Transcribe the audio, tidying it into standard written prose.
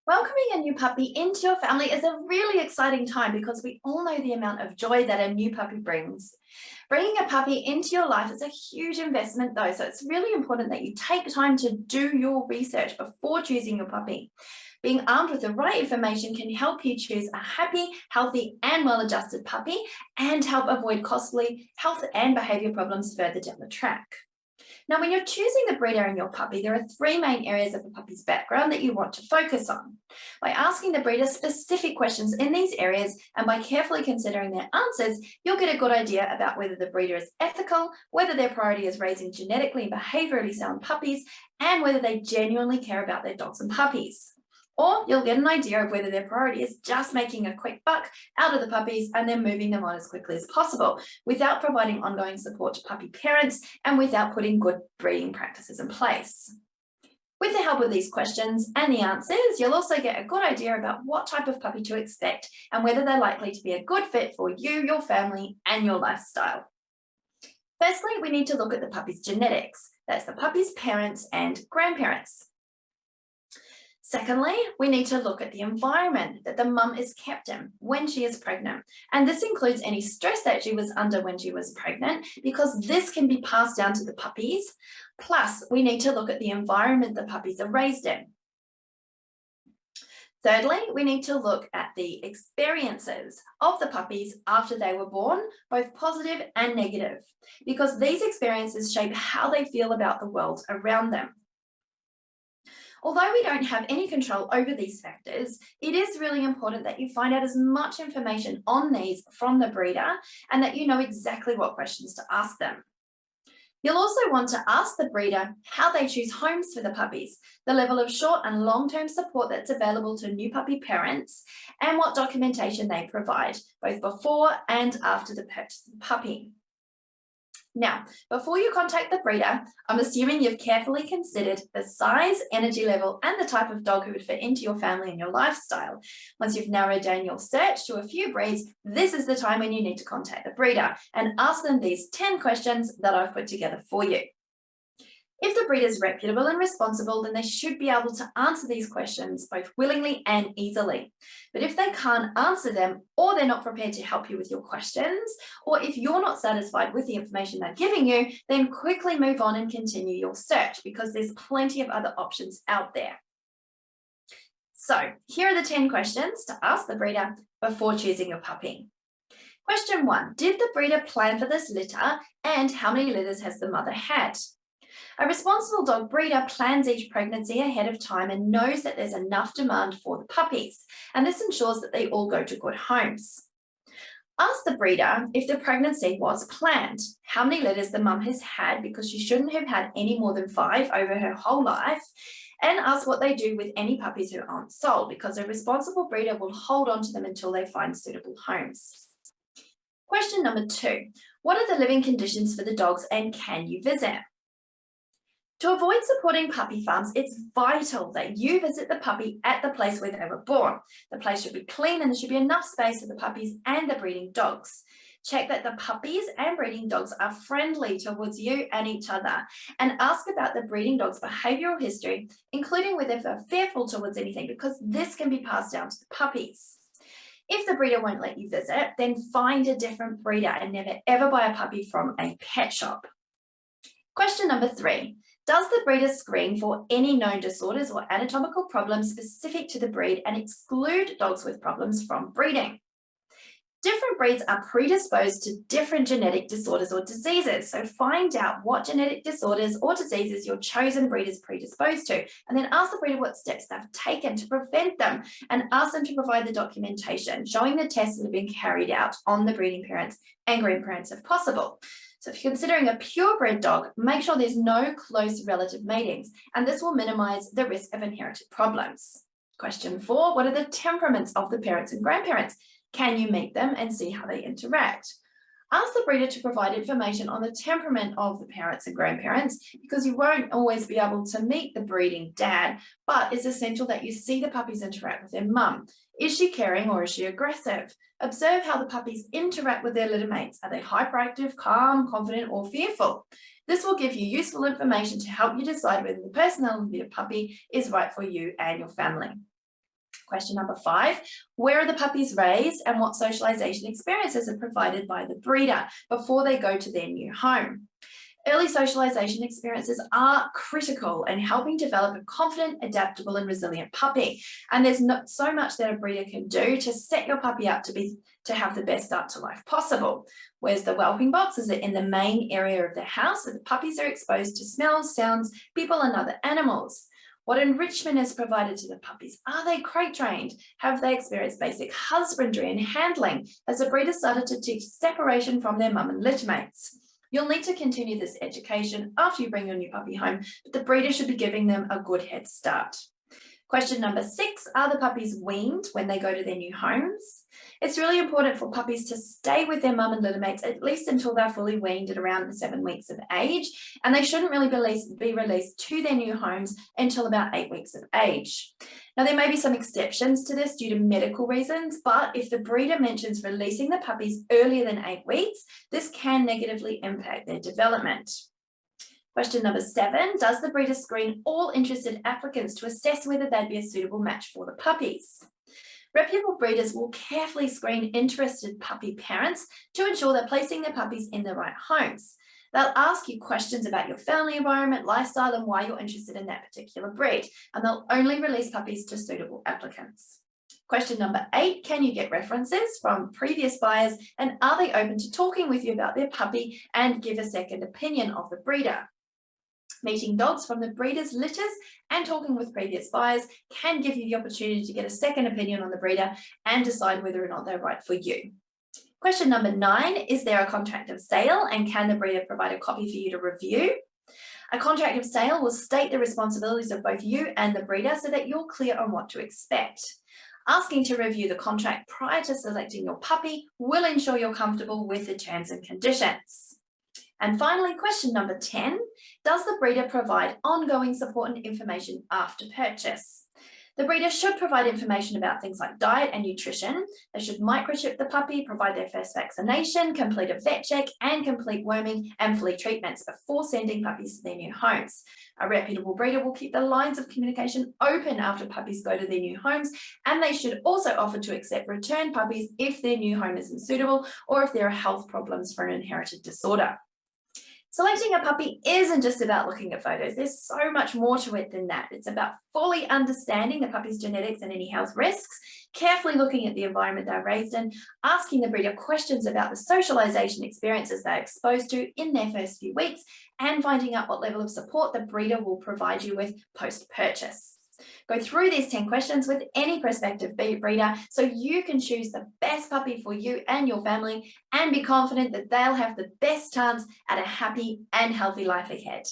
Welcoming a new puppy into your family is a really exciting time because we all know the amount of joy that a new puppy brings. Bringing a puppy into your life is a huge investment though, so it's really important that you take time to do your research before choosing your puppy. Being armed with the right information can help you choose a happy, healthy, and well-adjusted puppy and help avoid costly health and behavior problems further down the track. Now, when you're choosing the breeder in your puppy, there are three main areas of the puppy's background that you want to focus on. By asking the breeder specific questions in these areas and by carefully considering their answers, you'll get a good idea about whether the breeder is ethical, whether their priority is raising genetically and behaviorally sound puppies, and whether they genuinely care about their dogs and puppies. Or you'll get an idea of whether their priority is just making a quick buck out of the puppies and then moving them on as quickly as possible without providing ongoing support to puppy parents and without putting good breeding practices in place. With the help of these questions and the answers, you'll also get a good idea about what type of puppy to expect and whether they're likely to be a good fit for you, your family, and your lifestyle. Firstly, we need to look at the puppy's genetics. That's the puppy's parents and grandparents. Secondly, we need to look at the environment that the mum is kept in when she is pregnant. And this includes any stress that she was under when she was pregnant, because this can be passed down to the puppies. Plus, we need to look at the environment the puppies are raised in. Thirdly, we need to look at the experiences of the puppies after they were born, both positive and negative, because these experiences shape how they feel about the world around them. Although we don't have any control over these factors, it is really important that you find out as much information on these from the breeder and that you know exactly what questions to ask them. You'll also want to ask the breeder how they choose homes for the puppies, the level of short and long-term support that's available to new puppy parents, and what documentation they provide, both before and after the purchase of the puppy. Now, before you contact the breeder, I'm assuming you've carefully considered the size, energy level, and the type of dog who would fit into your family and your lifestyle. Once you've narrowed down your search to a few breeds, this is the time when you need to contact the breeder and ask them these 10 questions that I've put together for you. If the breeder is reputable and responsible, then they should be able to answer these questions both willingly and easily. But if they can't answer them, or they're not prepared to help you with your questions, or if you're not satisfied with the information they're giving you, then quickly move on and continue your search because there's plenty of other options out there. So here are the 10 questions to ask the breeder before choosing your puppy. Question 1, did the breeder plan for this litter and how many litters has the mother had? A responsible dog breeder plans each pregnancy ahead of time and knows that there's enough demand for the puppies, and this ensures that they all go to good homes. Ask the breeder if the pregnancy was planned, how many litters the mum has had because she shouldn't have had any more than 5 over her whole life, and ask what they do with any puppies who aren't sold because a responsible breeder will hold on to them until they find suitable homes. Question number 2, what are the living conditions for the dogs and can you visit? To avoid supporting puppy farms, it's vital that you visit the puppy at the place where they were born. The place should be clean and there should be enough space for the puppies and the breeding dogs. Check that the puppies and breeding dogs are friendly towards you and each other, and ask about the breeding dog's behavioural history, including whether they're fearful towards anything, because this can be passed down to the puppies. If the breeder won't let you visit, then find a different breeder and never ever buy a puppy from a pet shop. Question number 3. Does the breeder screen for any known disorders or anatomical problems specific to the breed and exclude dogs with problems from breeding? Different breeds are predisposed to different genetic disorders or diseases, so find out what genetic disorders or diseases your chosen breed is predisposed to, and then ask the breeder what steps they've taken to prevent them, and ask them to provide the documentation showing the tests that have been carried out on the breeding parents and grandparents if possible. So if you're considering a purebred dog, make sure there's no close relative matings, and this will minimize the risk of inherited problems. Question 4, what are the temperaments of the parents and grandparents? Can you meet them and see how they interact? Ask the breeder to provide information on the temperament of the parents and grandparents, because you won't always be able to meet the breeding dad, but it's essential that you see the puppies interact with their mum. Is she caring or is she aggressive? Observe how the puppies interact with their litter mates. Are they hyperactive, calm, confident, or fearful? This will give you useful information to help you decide whether the personality of puppy is right for you and your family. Question number 5, where are the puppies raised and what socialization experiences are provided by the breeder before they go to their new home? Early socialization experiences are critical in helping develop a confident, adaptable, and resilient puppy. And there's not so much that a breeder can do to set your puppy up to have the best start to life possible. Where's the whelping box? Is it in the main area of the house? So the puppies are exposed to smells, sounds, people, and other animals. What enrichment is provided to the puppies? Are they crate trained? Have they experienced basic husbandry and handling? Has the breeder started to teach separation from their mum and litter mates? You'll need to continue this education after you bring your new puppy home, but the breeder should be giving them a good head start. Question number 6, are the puppies weaned when they go to their new homes? It's really important for puppies to stay with their mum and litter mates at least until they're fully weaned at around 7 weeks of age, and they shouldn't really be released to their new homes until about 8 weeks of age. Now, there may be some exceptions to this due to medical reasons, but if the breeder mentions releasing the puppies earlier than 8 weeks, this can negatively impact their development. Question number 7, does the breeder screen all interested applicants to assess whether they'd be a suitable match for the puppies? Reputable breeders will carefully screen interested puppy parents to ensure they're placing their puppies in the right homes. They'll ask you questions about your family environment, lifestyle, and why you're interested in that particular breed, and they'll only release puppies to suitable applicants. Question number 8, can you get references from previous buyers, and are they open to talking with you about their puppy and give a second opinion of the breeder? Meeting dogs from the breeder's litters and talking with previous buyers can give you the opportunity to get a second opinion on the breeder and decide whether or not they're right for you. Question number 9, is there a contract of sale and can the breeder provide a copy for you to review? A contract of sale will state the responsibilities of both you and the breeder so that you're clear on what to expect. Asking to review the contract prior to selecting your puppy will ensure you're comfortable with the terms and conditions. And finally, question number 10, does the breeder provide ongoing support and information after purchase? The breeder should provide information about things like diet and nutrition. They should microchip the puppy, provide their first vaccination, complete a vet check, and complete worming and flea treatments before sending puppies to their new homes. A reputable breeder will keep the lines of communication open after puppies go to their new homes, and they should also offer to accept return puppies if their new home isn't suitable or if there are health problems for an inherited disorder. Selecting a puppy isn't just about looking at photos. There's so much more to it than that. It's about fully understanding the puppy's genetics and any health risks, carefully looking at the environment they're raised in, asking the breeder questions about the socialization experiences they're exposed to in their first few weeks, and finding out what level of support the breeder will provide you with post-purchase. Go through these 10 questions with any prospective breeder so you can choose the best puppy for you and your family and be confident that they'll have the best chance at a happy and healthy life ahead.